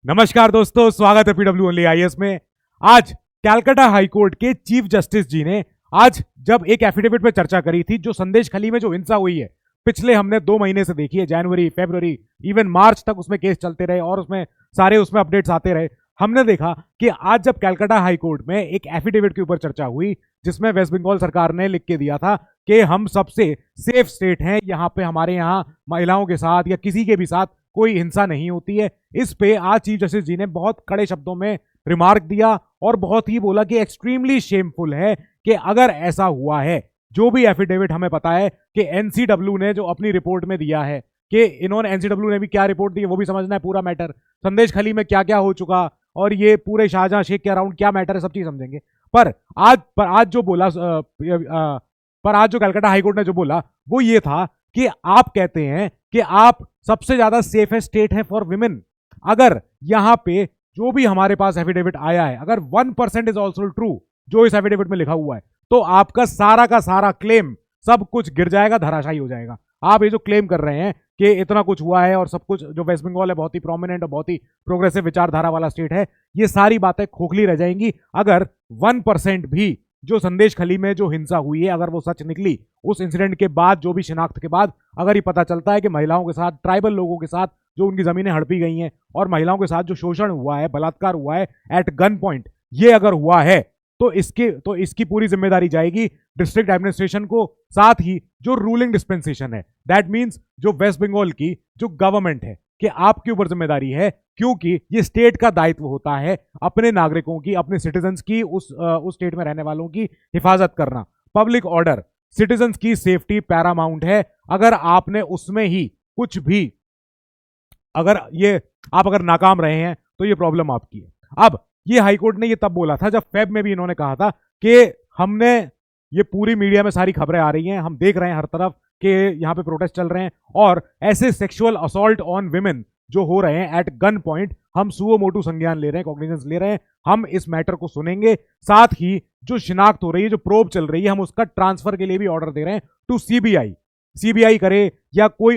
नमस्कार दोस्तों, स्वागत है पीडब्ल्यू ओनली आईएएस में। आज कैलकाटा हाई कोर्ट के चीफ जस्टिस जी ने आज जब एक एफिडेविट पे चर्चा करी थी, जो संदेश खली में जो हिंसा हुई है पिछले हमने 2 महीने से देखी है, जनवरी, फरवरी, इवन मार्च तक उसमें केस चलते रहे और उसमें अपडेट्स आते रहे। हमने देखा कि आज जब कैलकाटा हाई कोर्ट में एक एफिडेविट के ऊपर चर्चा हुई, जिसमें वेस्ट बंगाल सरकार ने लिख के दिया था कि हम सबसे सेफ स्टेट हैं, यहाँ पे हमारे यहाँ महिलाओं के साथ या किसी के भी साथ कोई हिंसा नहीं होती है। इस पे आज चीफ जस्टिस जी ने बहुत कड़े शब्दों में रिमार्क दिया और बहुत ही बोला कि एक्सट्रीमली शेमफुल है कि अगर ऐसा हुआ है, जो भी एफिडेविट हमें पता है कि एनसीडब्ल्यू ने जो अपनी रिपोर्ट में दिया है, कि इन्होंने एनसीडब्ल्यू ने भी क्या रिपोर्ट दी है वो भी समझना है, पूरा मैटर संदेश खली में क्या क्या हो चुका और ये पूरे शाहजहां शेख के अराउंड क्या मैटर है, सब चीज समझेंगे। पर आज जो बोला पर आज जो कलकत्ता हाईकोर्ट ने जो बोला वो ये था कि आप कहते हैं कि आप सबसे ज्यादा सेफेस्ट स्टेट है फॉर विमेन। अगर यहां पे जो भी हमारे पास एफिडेविट आया है, अगर 1% इज ऑल्सो ट्रू जो इस एफिडेविट में लिखा हुआ है, तो आपका सारा का सारा क्लेम सब कुछ गिर जाएगा, धराशायी हो जाएगा। आप ये जो क्लेम कर रहे हैं कि इतना कुछ हुआ है और सब कुछ, जो वेस्ट बंगाल है बहुत ही प्रोमिनेंट और बहुत ही प्रोग्रेसिव विचारधारा वाला स्टेट है, ये सारी बातें खोखली रह जाएंगी अगर 1% भी जो संदेश खली में जो हिंसा हुई है अगर वो सच निकली। उस इंसिडेंट के बाद, जो भी शिनाख्त के बाद अगर ये पता चलता है कि महिलाओं के साथ, ट्राइबल लोगों के साथ जो उनकी जमीनें हड़पी गई हैं और महिलाओं के साथ जो शोषण हुआ है, बलात्कार हुआ है एट गन पॉइंट, ये अगर हुआ है तो इसकी पूरी जिम्मेदारी जाएगी डिस्ट्रिक्ट एडमिनिस्ट्रेशन को, साथ ही जो रूलिंग डिस्पेंसेशन है, दैट मींस जो वेस्ट बंगाल की जो गवर्नमेंट है, कि आपके ऊपर जिम्मेदारी है, क्योंकि ये स्टेट का दायित्व होता है अपने नागरिकों की, अपने सिटीजन्स की, उस स्टेट में रहने वालों की हिफाजत करना। पब्लिक ऑर्डर, सिटीजन्स की सेफ्टी पैरामाउंट है। अगर आपने उसमें ही कुछ भी, अगर नाकाम रहे हैं तो ये प्रॉब्लम आपकी है। अब ये हाईकोर्ट ने ये तब बोला था जब फेब में भी इन्होंने कहा था कि हमने, ये पूरी मीडिया में सारी खबरें आ रही हैं, हम देख रहे हैं हर तरफ कि यहाँ पे प्रोटेस्ट चल रहे हैं और ऐसे सेक्सुअल असॉल्ट ऑन विमेन जो हो रहे हैं एट गन पॉइंट, हम सुओ मोटू संज्ञान ले रहे हैं, कॉग्निजेंस ले रहे हैं, हम इस मैटर को सुनेंगे। साथ ही जो शिनाख्त हो रही है, जो प्रोब चल रही है, हम उसका ट्रांसफर के लिए भी ऑर्डर दे रहे हैं टू सीबीआई करे या कोई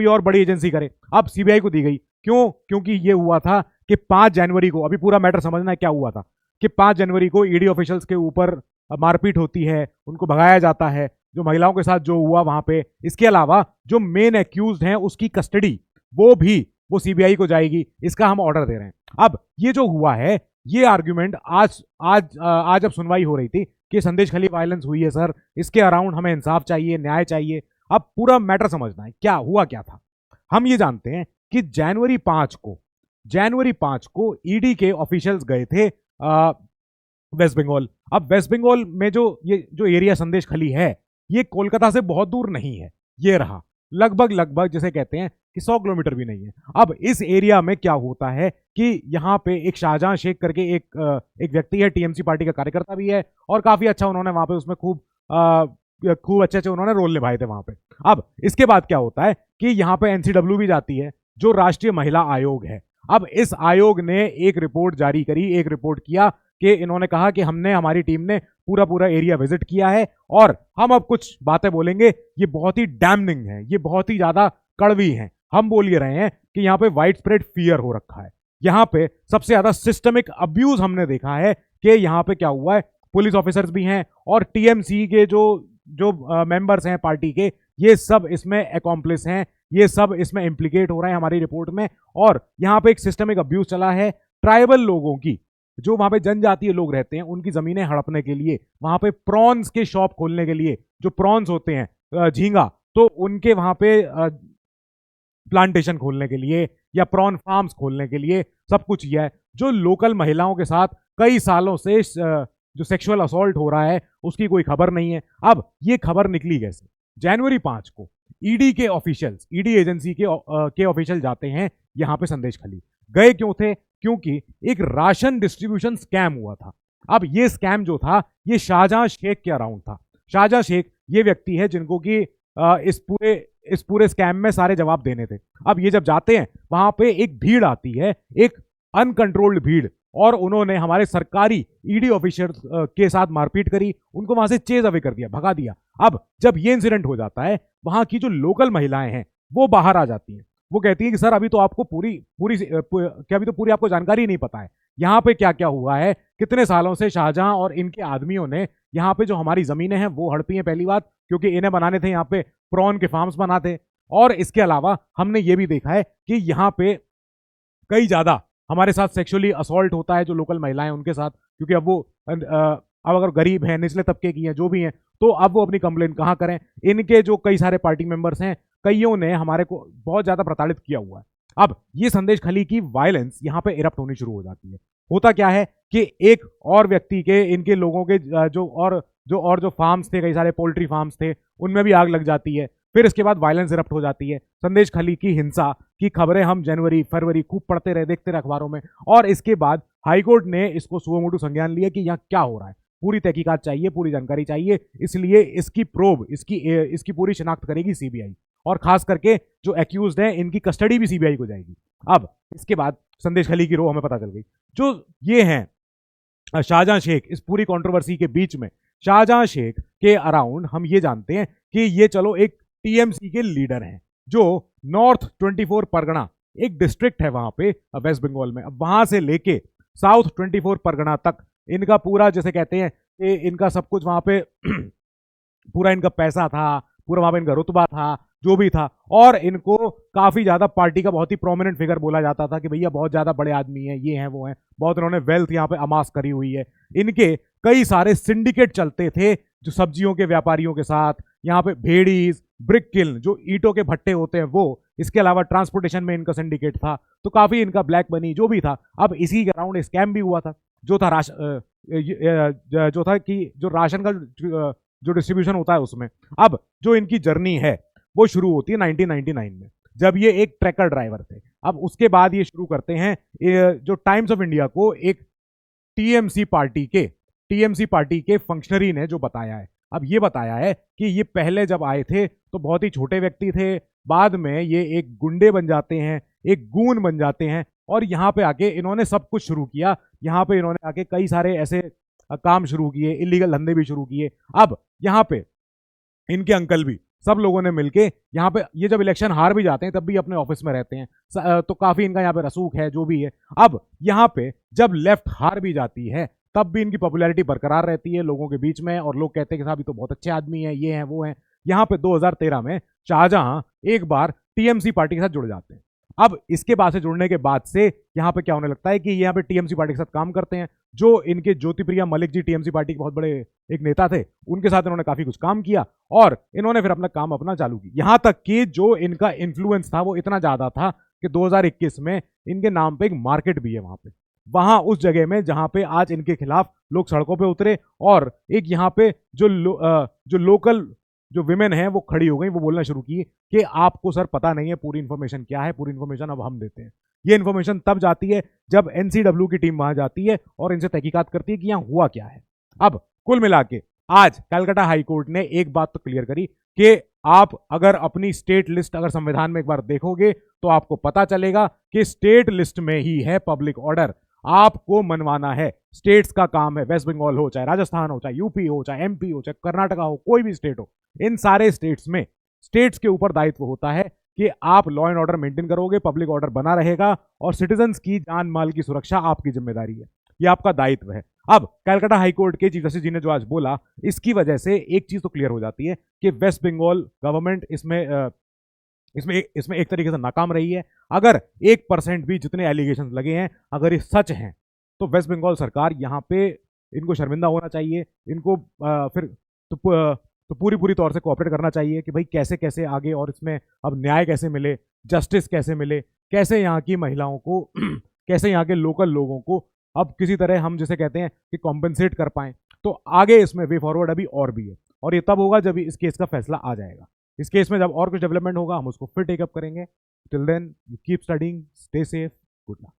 और बड़ी एजेंसी करे। अब सीबीआई को दी गई, क्यों? क्योंकि ये हुआ था कि 5 जनवरी को, अभी पूरा मैटर समझना है क्या हुआ था, कि 5 जनवरी को ईडी ऑफिशियल्स के ऊपर मारपीट होती है, उनको भगाया जाता है, जो महिलाओं के साथ जो हुआ वहां पे। इसके अलावा जो मेन एक्यूज्ड हैं उसकी कस्टडी वो सीबीआई को जाएगी, इसका हम ऑर्डर दे रहे हैं। अब ये जो हुआ है, ये आर्ग्यूमेंट आज अब सुनवाई हो रही थी कि संदेश खली वायलेंस हुई है सर, इसके अराउंड हमें इंसाफ चाहिए, न्याय चाहिए। अब पूरा मैटर समझना है क्या हुआ क्या था। हम ये जानते हैं कि जनवरी 5 को ईडी के ऑफिशियल्स गए थे वेस्ट बंगाल। अब वेस्ट बंगाल में जो एरिया संदेश खली है, ये कोलकाता से बहुत दूर नहीं है, ये रहा लगभग जैसे कहते हैं कि 100 किलोमीटर भी नहीं है। अब इस एरिया में क्या होता है कि यहाँ पे एक शाहजहां शेख करके एक व्यक्ति है, टीएमसी पार्टी का कार्यकर्ता भी है और काफी अच्छा उन्होंने वहां पे उसमें खूब अच्छे उन्होंने रोल निभाए थे वहां पे। अब इसके बाद क्या होता है कि यहाँ पे एनसीडब्ल्यू भी जाती है, जो राष्ट्रीय महिला आयोग है। अब इस आयोग ने एक रिपोर्ट जारी करी, एक रिपोर्ट किया कि इन्होंने कहा कि हमारी टीम ने पूरा एरिया विजिट किया है और हम अब कुछ बातें बोलेंगे, ये बहुत ही डैमनिंग है, ये बहुत ही ज्यादा कड़वी है। हम बोल ये रहे हैं कि यहाँ पे वाइड स्प्रेड फियर हो रखा है, यहाँ पे सबसे ज्यादा सिस्टमिक अब्यूज हमने देखा है कि यहाँ पे क्या हुआ है, पुलिस ऑफिसर्स भी हैं और टीएमसी के जो मेंबर्स हैं पार्टी के, ये सब इसमें अकॉम्प्लिस हैं, ये सब इसमें इंप्लीकेट हो रहे हैं हमारी रिपोर्ट में। और यहाँ पे एक सिस्टमिक अब्यूज चला है ट्राइबल लोगों की, जो वहां पे जनजातीय लोग रहते हैं, उनकी जमीनें हड़पने के लिए, वहां पे प्रॉन्स के शॉप खोलने के लिए, जो प्रॉन्स होते हैं झींगा, तो उनके वहां पे प्लांटेशन खोलने के लिए या प्रॉन फार्म्स खोलने के लिए सब कुछ यह है। जो लोकल महिलाओं के साथ कई सालों से जो सेक्सुअल असॉल्ट हो रहा है, उसकी कोई खबर नहीं है। अब ये खबर निकली कैसे? जनवरी 5 को ईडी के ऑफिशियल्स, ईडी एजेंसी के ऑफिशियल जाते हैं यहां पे संदेश खली। गए क्यों थे? क्योंकि एक राशन डिस्ट्रीब्यूशन स्कैम हुआ था। अब ये स्कैम जो था, ये शाहजहां शेख के अराउंड था। शाहजहां शेख ये व्यक्ति है जिनको कि इस पूरे स्कैम में सारे जवाब देने थे। अब ये जब जाते हैं, वहां पे एक भीड़ आती है, एक अनकंट्रोल्ड भीड़, और उन्होंने हमारे सरकारी ईडी ऑफिसर के साथ मारपीट करी, उनको वहां से चेज अवे कर दिया, भगा दिया। अब जब ये इंसिडेंट हो जाता है, वहां की जो लोकल महिलाएं हैं वो बाहर आ जाती हैं, वो कहती है कि सर अभी तो आपको अभी तो पूरी आपको जानकारी नहीं पता है यहाँ पे क्या क्या हुआ है। कितने सालों से शाहजहां और इनके आदमियों ने यहाँ पे जो हमारी जमीनें हैं वो हड़पी हैं, पहली बात, क्योंकि इन्हें बनाने थे यहाँ पे प्रॉन के फार्म्स बनाते। और इसके अलावा हमने ये भी देखा है कि यहाँ पे कई ज्यादा हमारे साथ सेक्सुअली असॉल्ट होता है जो लोकल महिलाएं उनके साथ, क्योंकि अब वो अब अगर गरीब हैं, निचले तबके की हैं, जो भी हैं, तो अब वो अपनी कंप्लेन कहाँ करें। इनके जो कई सारे पार्टी मेंबर्स हैं, कईयों ने हमारे को बहुत ज्यादा प्रताड़ित किया हुआ है। अब ये संदेश खली की वायलेंस यहाँ पे इरप्ट होनी शुरू हो जाती है। होता क्या है कि एक और व्यक्ति के, इनके लोगों के जो फार्म्स थे, कई सारे पोल्ट्री फार्म्स थे, उनमें भी आग लग जाती है। फिर इसके बाद वायलेंस इरप्ट हो जाती है। संदेश खली की हिंसा की खबरें हम जनवरी फरवरी खूब पढ़ते रहे, देखते रहे अखबारों में। और इसके बाद हाईकोर्ट ने इसको सुओ मोटू संज्ञान लिया कि यहाँ क्या हो रहा है, पूरी तहकीकात चाहिए, पूरी जानकारी चाहिए। इसलिए इसकी प्रोब, इसकी पूरी शिनाख्त करेगी सीबीआई, और खास करके जो एक्यूज्ड हैं इनकी कस्टडी भी सीबीआई को जाएगी। अब इसके बाद संदेश खली की रो हमें पता चल गई। जो ये हैं शाहजहां शेख, इस पूरी कंट्रोवर्सी के बीच में शाहजहां शेख के अराउंड हम ये जानते हैं कि ये चलो एक टीएमसी के लीडर हैं, जो नॉर्थ 24 परगना एक डिस्ट्रिक्ट है वहां पे वेस्ट बंगाल में, अब वहां से लेके साउथ 24 परगना तक इनका पूरा, जैसे कहते हैं कि इनका सब कुछ वहां पे पूरा इनका पैसा था, पूरा वहां पे इनका रुतबा था, जो भी था। और इनको काफी ज्यादा पार्टी का बहुत ही प्रोमिनेंट फिगर बोला जाता था कि भैया बहुत ज्यादा बड़े आदमी हैं, ये हैं वो हैं, बहुत इन्होंने वेल्थ यहाँ पे अमास करी हुई है। इनके कई सारे सिंडिकेट चलते थे, जो सब्जियों के व्यापारियों के साथ, यहाँ पे भेड़ीज, ब्रिक किल्न, जो ईंटों के भट्टे होते हैं वो, इसके अलावा ट्रांसपोर्टेशन में इनका सिंडिकेट था, तो काफी इनका ब्लैक मनी जो भी था। अब इसी के अराउंड स्कैम भी हुआ था, जो था जो राशन का जो डिस्ट्रीब्यूशन होता है उसमें। अब जो इनकी जर्नी है वो शुरू होती है 1999 में, जब ये एक ट्रैकर ड्राइवर थे। अब उसके बाद ये शुरू करते हैं, जो टाइम्स ऑफ इंडिया को एक टीएमसी पार्टी के फंक्शनरी ने जो बताया है, अब ये बताया है कि ये पहले जब आए थे तो बहुत ही छोटे व्यक्ति थे, बाद में ये एक गुंडे बन जाते हैं, एक गून बन जाते हैं, और यहाँ पे आके इन्होंने सब कुछ शुरू किया। यहाँ पे इन्होंने आके कई सारे ऐसे काम शुरू किए, इलीगल धंधे भी शुरू किए। अब यहाँ पे इनके अंकल भी, सब लोगों ने मिलके यहाँ पे, ये जब इलेक्शन हार भी जाते हैं तब भी अपने ऑफिस में रहते हैं, तो काफी इनका यहाँ पे रसूख है, जो भी है। अब यहाँ पे जब लेफ्ट हार भी जाती है तब भी इनकी पॉपुलैरिटी बरकरार रहती है लोगों के बीच में, और लोग कहते हैं कि साहब ये तो बहुत अच्छे आदमी हैं, ये हैं वो हैं। यहाँ पे 2013 में शाहजहां एक बार टीएमसी पार्टी के साथ जुड़ जाते हैं। अब इसके बाद से जुड़ने के बाद से यहाँ पे क्या होने लगता है कि यहाँ पे टीएमसी पार्टी के साथ काम करते हैं। जो इनके ज्योतिप्रिया मलिक जी टीएमसी पार्टी के बहुत बड़े एक नेता थे, उनके साथ इन्होंने काफी कुछ काम किया, और इन्होंने फिर अपना काम अपना चालू किया। यहाँ तक कि जो इनका इन्फ्लुएंस था वो इतना ज्यादा था कि 2021 में इनके नाम पे एक मार्केट भी है वहां पे, वहां उस जगह में जहां पे आज इनके खिलाफ लोग सड़कों पे उतरे, और एक यहाँ पे जो लोकल जो विमेन हैं वो खड़ी हो गई, वो बोलना शुरू की कि आपको सर पता नहीं है पूरी इन्फॉर्मेशन क्या है, पूरी इन्फॉर्मेशन अब हम देते हैं। ये इन्फॉर्मेशन तब जाती है जब एनसीडब्ल्यू की टीम वहां जाती है और इनसे तहकीकात करती है कि यहाँ हुआ क्या है। अब कुल मिला के आज कलकत्ता हाईकोर्ट ने एक बात तो क्लियर करी कि आप अगर अपनी स्टेट लिस्ट अगर संविधान में एक बार देखोगे तो आपको पता चलेगा कि स्टेट लिस्ट में ही है पब्लिक ऑर्डर। आपको मनवाना है, स्टेट्स का काम है, वेस्ट बंगाल हो, चाहे राजस्थान हो, चाहे यूपी हो, चाहे एमपी हो, चाहे कर्नाटका हो, कोई भी स्टेट हो, इन सारे स्टेट्स में स्टेट्स के ऊपर दायित्व होता है कि आप लॉ एंड ऑर्डर मेंटेन करोगे, पब्लिक ऑर्डर बना रहेगा, और सिटीजन्स की जान माल की सुरक्षा आपकी जिम्मेदारी है, ये आपका दायित्व है। अब कलकत्ता हाईकोर्ट के चीफ जस्टिस जी ने जो आज बोला, इसकी वजह से एक चीज तो क्लियर हो जाती है कि वेस्ट बंगाल गवर्नमेंट इसमें एक तरीके से नाकाम रही है। अगर 1% भी जितने एलिगेशन लगे हैं अगर ये सच हैं तो वेस्ट बंगाल सरकार यहाँ पे इनको शर्मिंदा होना चाहिए, इनको फिर तो पूरी तौर से कोऑपरेट करना चाहिए कि भाई कैसे कैसे आगे, और इसमें अब न्याय कैसे मिले, जस्टिस कैसे मिले, कैसे यहाँ की महिलाओं को कैसे यहाँ के लोकल लोगों को अब किसी तरह हम जिसे कहते हैं कि कॉम्पेंसेट कर पाएं। तो आगे इसमें वे फॉरवर्ड अभी और भी है, और ये तब होगा जब इस केस का फैसला आ जाएगा। इस केस में जब और कुछ डेवलपमेंट होगा हम उसको फिर टेकअप करेंगे। Till then you keep studying, stay safe, good luck.